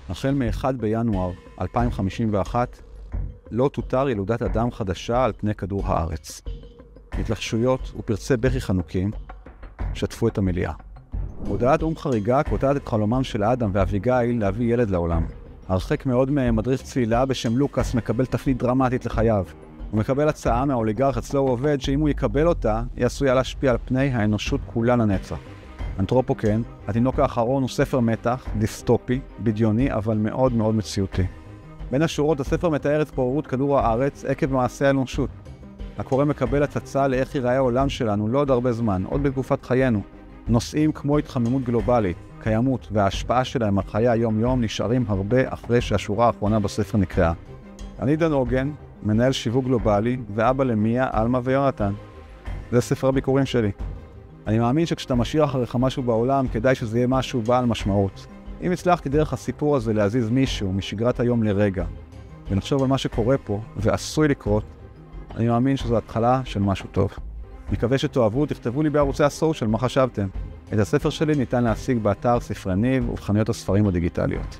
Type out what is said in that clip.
החל מ-1 בינואר 2051, לא תותר ילודת אדם חדשה על פני כדור הארץ. התלחשויות ופרצי בכי חנוקים שטפו את המליאה. הודעת חריגה קוטעת את חלומם של אדם ואביגיל להביא ילד לעולם. הרחק מאוד ממדריך צלילה בשם לוקאס מקבל תפנית דרמטית לחייו. הוא מקבל הצעה מהאוליגרך אצלו הוא עובד שאם הוא יקבל אותה, היא עשויה להשפיע על פני האנושות כולה לנצח. אנתרופוקן, התינוק האחרון, הוא ספר מתח, דיסטופי, בדיוני, אבל מאוד מאוד מציאותי. בין השורות, הספר מתאר את התפוררות כדור הארץ עקב מעשה האנושות. הקורא מקבל הצצה לאיך ייראה העולם שלנו לא עוד הרבה זמן, עוד בתקופת חיינו. נושאים כמו התחממות גלובלית, קיימות וההשפעה שלהם על חיי היום-יום נשארים הרבה אחרי שהשורה האחרונה בספר נקראה. אני דן עוגן, מנהל שיווק גלובלי ואבא למיה, אלמה ויונתן. זה ספר הביקורים שלי. אני מאמין שכשאתה משאיר אחריך משהו בעולם, כדאי שזה יהיה משהו בעל משמעות. אם הצלחתי דרך הסיפור הזה להזיז מישהו משגרת היום לרגע, ונחשוב על מה שקורה פה ועשוי לקרות, אני מאמין שזו התחלה של משהו טוב. מקווה שתאהבו, תכתבו לי בערוצי הסושיאל מה חשבתם. את הספר שלי ניתן להשיג באתר ספרי ניב ובחנויות הספרים הדיגיטליות.